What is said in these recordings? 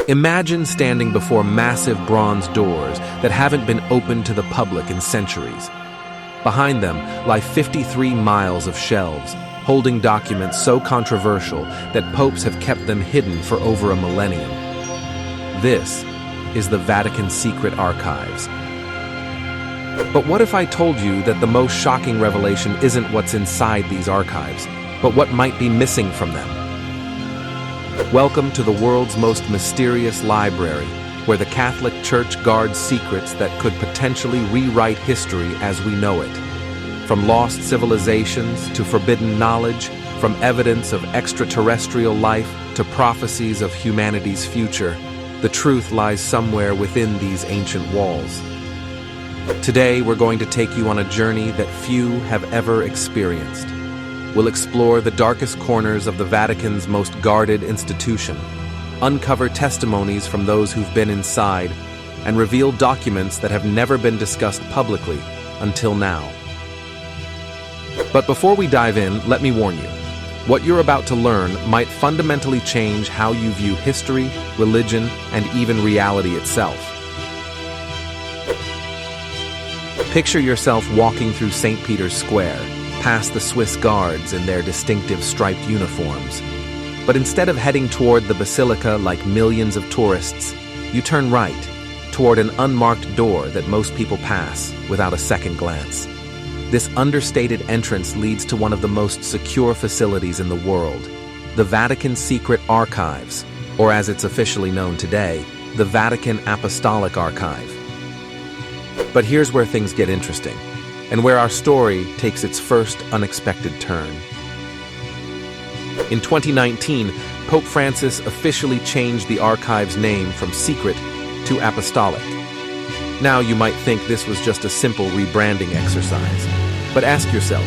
Imagine standing before massive bronze doors that haven't been opened to the public in centuries. Behind them lie 53 miles of shelves, holding documents so controversial that popes have kept them hidden for over a millennium. This is the Vatican Secret Archives. But what if I told you that the most shocking revelation isn't what's inside these archives, but what might be missing from them? Welcome to the world's most mysterious library, where the Catholic Church guards secrets that could potentially rewrite history as we know it. From lost civilizations to forbidden knowledge, from evidence of extraterrestrial life to prophecies of humanity's future, the truth lies somewhere within these ancient walls. Today, we're going to take you on a journey that few have ever experienced. We'll explore the darkest corners of the Vatican's most guarded institution, uncover testimonies from those who've been inside, and reveal documents that have never been discussed publicly until now. But before we dive in, let me warn you. What you're about to learn might fundamentally change how you view history, religion, and even reality itself. Picture yourself walking through St. Peter's Square, past the Swiss guards in their distinctive striped uniforms. But instead of heading toward the basilica like millions of tourists, you turn right, toward an unmarked door that most people pass without a second glance. This understated entrance leads to one of the most secure facilities in the world, the Vatican Secret Archives, or as it's officially known today, the Vatican Apostolic Archive. But here's where things get interesting, and where our story takes its first unexpected turn. In 2019, Pope Francis officially changed the archive's name from secret to apostolic. Now you might think this was just a simple rebranding exercise. But ask yourself,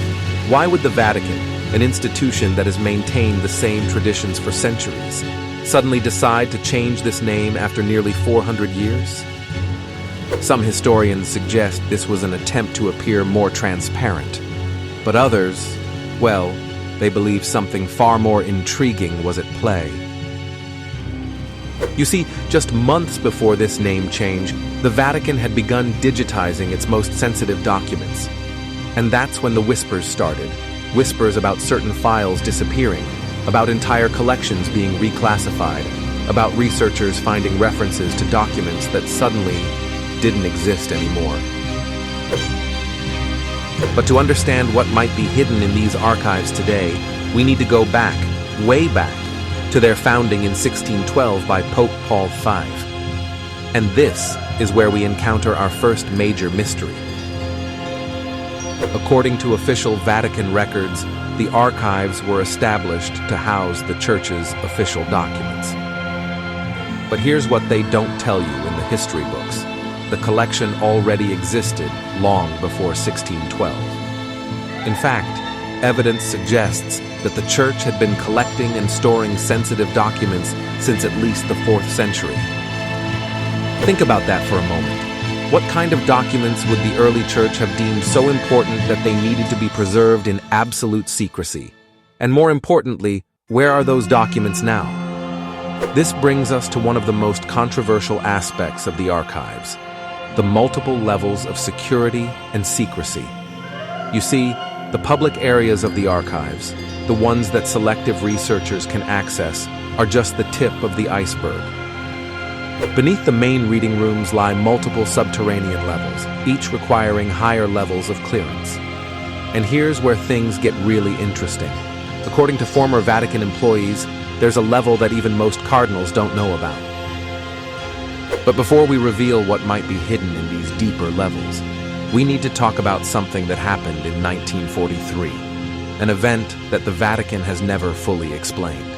why would the Vatican, an institution that has maintained the same traditions for centuries, suddenly decide to change this name after nearly 400 years? Some historians suggest this was an attempt to appear more transparent. But others, well, they believe something far more intriguing was at play. You see, just months before this name change, the Vatican had begun digitizing its most sensitive documents. And that's when the whispers started. Whispers about certain files disappearing, about entire collections being reclassified, about researchers finding references to documents that suddenly didn't exist anymore. But to understand what might be hidden in these archives today, we need to go back, way back, to their founding in 1612 by Pope Paul V. And this is where we encounter our first major mystery. According to official Vatican records, the archives were established to house the Church's official documents. But here's what they don't tell you in the history books. The collection already existed long before 1612. In fact, evidence suggests that the Church had been collecting and storing sensitive documents since at least the 4th century. Think about that for a moment. What kind of documents would the early Church have deemed so important that they needed to be preserved in absolute secrecy? And more importantly, where are those documents now? This brings us to one of the most controversial aspects of the archives: the multiple levels of security and secrecy. You see, the public areas of the archives, the ones that selective researchers can access, are just the tip of the iceberg. Beneath the main reading rooms lie multiple subterranean levels, each requiring higher levels of clearance. And here's where things get really interesting. According to former Vatican employees, there's a level that even most cardinals don't know about. But before we reveal what might be hidden in these deeper levels, we need to talk about something that happened in 1943, an event that the Vatican has never fully explained.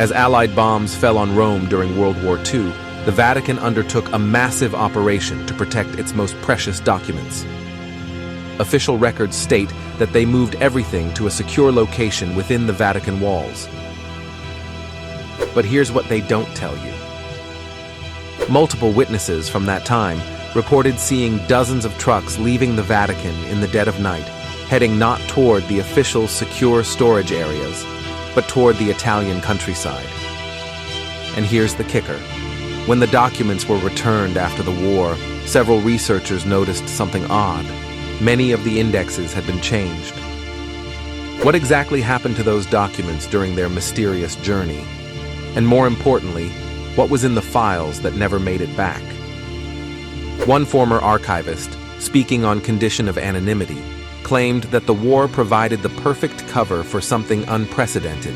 As Allied bombs fell on Rome during World War II, the Vatican undertook a massive operation to protect its most precious documents. Official records state that they moved everything to a secure location within the Vatican walls. But here's what they don't tell you. Multiple witnesses from that time reported seeing dozens of trucks leaving the Vatican in the dead of night, heading not toward the official secure storage areas, but toward the Italian countryside. And here's the kicker. When the documents were returned after the war, several researchers noticed something odd. Many of the indexes had been changed. What exactly happened to those documents during their mysterious journey? And more importantly, what was in the files that never made it back? One former archivist, speaking on condition of anonymity, claimed that the war provided the perfect cover for something unprecedented,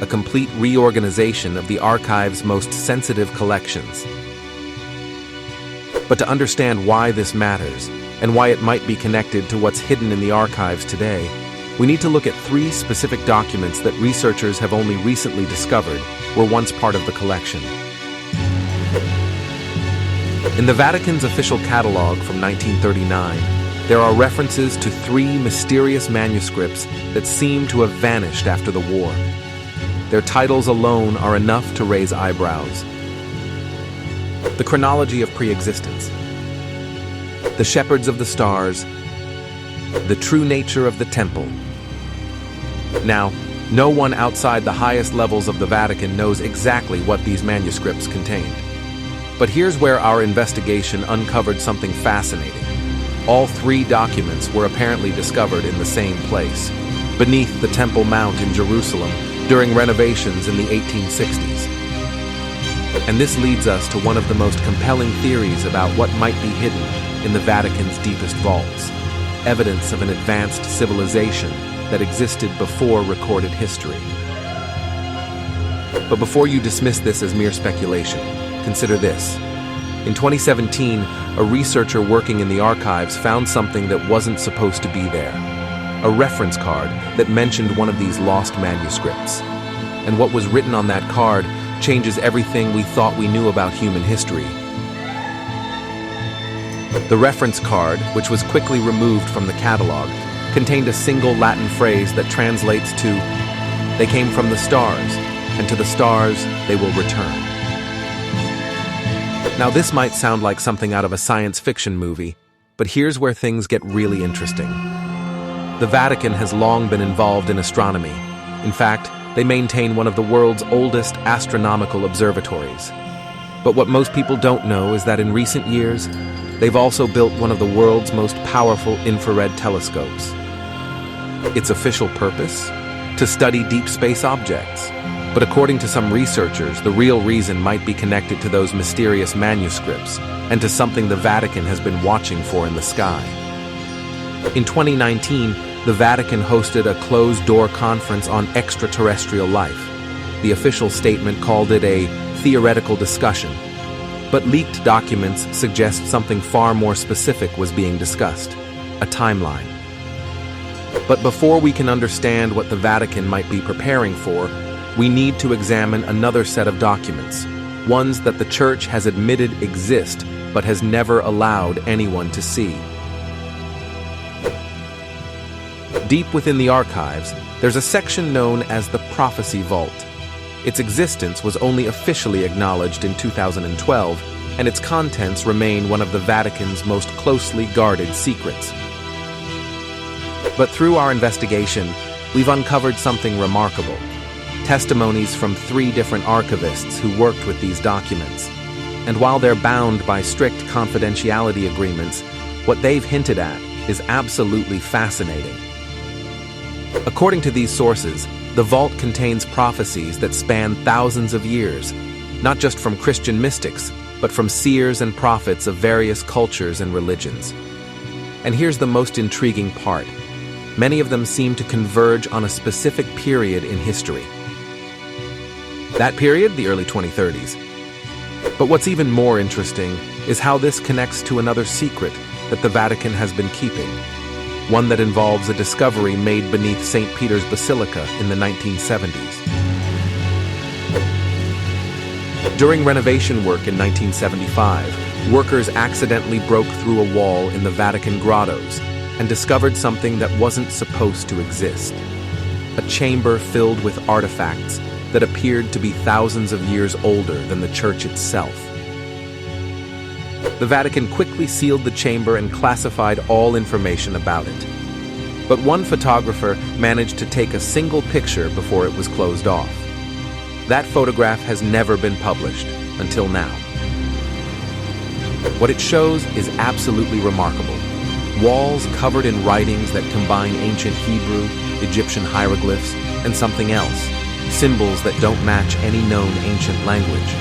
a complete reorganization of the archive's most sensitive collections. But to understand why this matters, and why it might be connected to what's hidden in the archives today, we need to look at 3 specific documents that researchers have only recently discovered were once part of the collection. In the Vatican's official catalog from 1939, there are references to 3 mysterious manuscripts that seem to have vanished after the war. Their titles alone are enough to raise eyebrows. The Chronology of Pre-Existence, The Shepherds of the Stars, The True Nature of the Temple. Now, no one outside the highest levels of the Vatican knows exactly what these manuscripts contained. But here's where our investigation uncovered something fascinating. All 3 documents were apparently discovered in the same place, beneath the Temple Mount in Jerusalem during renovations in the 1860s. And this leads us to one of the most compelling theories about what might be hidden in the Vatican's deepest vaults, evidence of an advanced civilization that existed before recorded history. But before you dismiss this as mere speculation, consider this. In 2017, a researcher working in the archives found something that wasn't supposed to be there. A reference card that mentioned one of these lost manuscripts. And what was written on that card changes everything we thought we knew about human history. The reference card, which was quickly removed from the catalog, contained a single Latin phrase that translates to, "They came from the stars, and to the stars they will return." Now this might sound like something out of a science fiction movie, but here's where things get really interesting. The Vatican has long been involved in astronomy. In fact, they maintain one of the world's oldest astronomical observatories. But what most people don't know is that in recent years, they've also built one of the world's most powerful infrared telescopes. Its official purpose? To study deep space objects. But according to some researchers, the real reason might be connected to those mysterious manuscripts and to something the Vatican has been watching for in the sky. In 2019, the Vatican hosted a closed-door conference on extraterrestrial life. The official statement called it a theoretical discussion, but leaked documents suggest something far more specific was being discussed, a timeline. But before we can understand what the Vatican might be preparing for, we need to examine another set of documents, ones that the Church has admitted exist but has never allowed anyone to see. Deep within the archives, there's a section known as the Prophecy Vault. Its existence was only officially acknowledged in 2012, and its contents remain one of the Vatican's most closely guarded secrets. But through our investigation, we've uncovered something remarkable. Testimonies from 3 different archivists who worked with these documents. And while they're bound by strict confidentiality agreements, what they've hinted at is absolutely fascinating. According to these sources, the vault contains prophecies that span thousands of years, not just from Christian mystics, but from seers and prophets of various cultures and religions. And here's the most intriguing part. Many of them seem to converge on a specific period in history. That period, the early 2030s. But what's even more interesting is how this connects to another secret that the Vatican has been keeping, one that involves a discovery made beneath St. Peter's Basilica in the 1970s. During renovation work in 1975, workers accidentally broke through a wall in the Vatican grottos and discovered something that wasn't supposed to exist. A chamber filled with artifacts that appeared to be thousands of years older than the church itself. The Vatican quickly sealed the chamber and classified all information about it. But one photographer managed to take a single picture before it was closed off. That photograph has never been published until now. What it shows is absolutely remarkable. Walls covered in writings that combine ancient Hebrew, Egyptian hieroglyphs, and something else, symbols that don't match any known ancient language.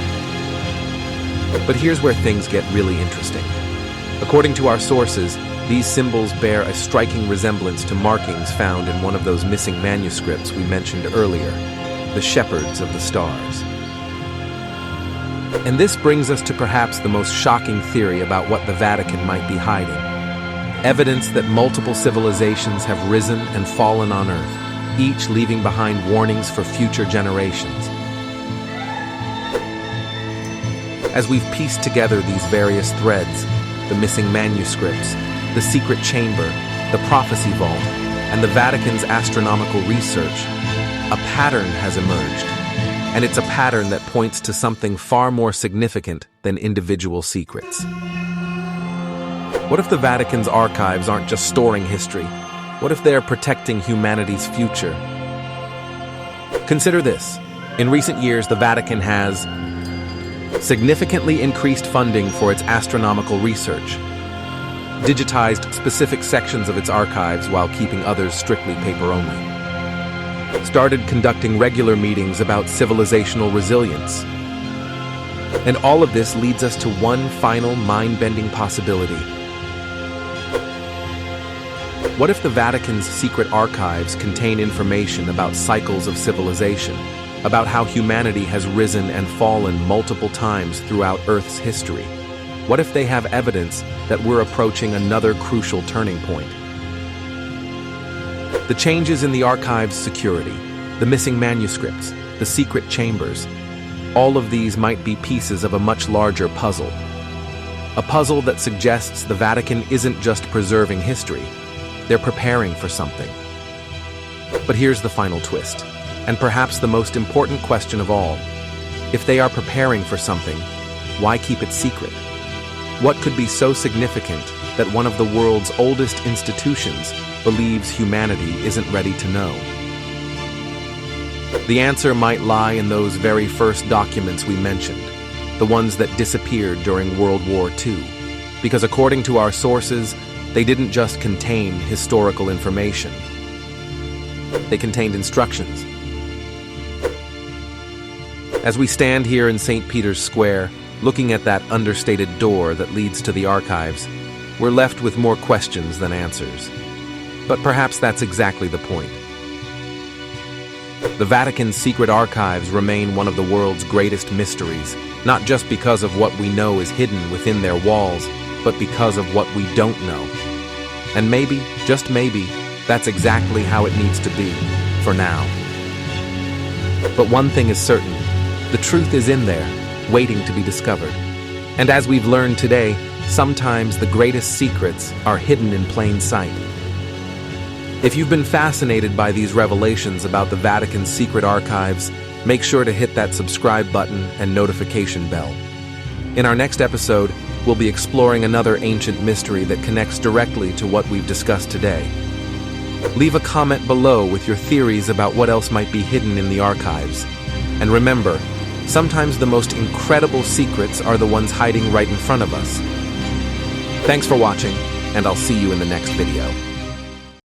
But here's where things get really interesting. According to our sources, these symbols bear a striking resemblance to markings found in one of those missing manuscripts we mentioned earlier, the Shepherds of the Stars. And this brings us to perhaps the most shocking theory about what the Vatican might be hiding. Evidence that multiple civilizations have risen and fallen on Earth, each leaving behind warnings for future generations. As we've pieced together these various threads, the missing manuscripts, the secret chamber, the prophecy vault, and the Vatican's astronomical research, a pattern has emerged. And it's a pattern that points to something far more significant than individual secrets. What if the Vatican's archives aren't just storing history? What if they're protecting humanity's future? Consider this. In recent years, the Vatican has significantly increased funding for its astronomical research, digitized specific sections of its archives while keeping others strictly paper-only, started conducting regular meetings about civilizational resilience. And all of this leads us to one final mind-bending possibility. What if the Vatican's secret archives contain information about cycles of civilization, about how humanity has risen and fallen multiple times throughout Earth's history? What if they have evidence that we're approaching another crucial turning point? The changes in the archive's security, the missing manuscripts, the secret chambers, all of these might be pieces of a much larger puzzle. A puzzle that suggests the Vatican isn't just preserving history, they're preparing for something. But here's the final twist, and perhaps the most important question of all. If they are preparing for something, why keep it secret? What could be so significant that one of the world's oldest institutions believes humanity isn't ready to know? The answer might lie in those very first documents we mentioned, the ones that disappeared during World War II. Because according to our sources, they didn't just contain historical information. They contained instructions. As we stand here in St. Peter's Square, looking at that understated door that leads to the archives, we're left with more questions than answers. But perhaps that's exactly the point. The Vatican's secret archives remain one of the world's greatest mysteries, not just because of what we know is hidden within their walls, but because of what we don't know. And maybe, just maybe, that's exactly how it needs to be, for now. But one thing is certain, the truth is in there, waiting to be discovered. And as we've learned today, sometimes the greatest secrets are hidden in plain sight. If you've been fascinated by these revelations about the Vatican's secret archives, make sure to hit that subscribe button and notification bell. In our next episode, we'll be exploring another ancient mystery that connects directly to what we've discussed today. Leave a comment below with your theories about what else might be hidden in the archives. And remember, sometimes the most incredible secrets are the ones hiding right in front of us. Thanks for watching, and I'll see you in the next video.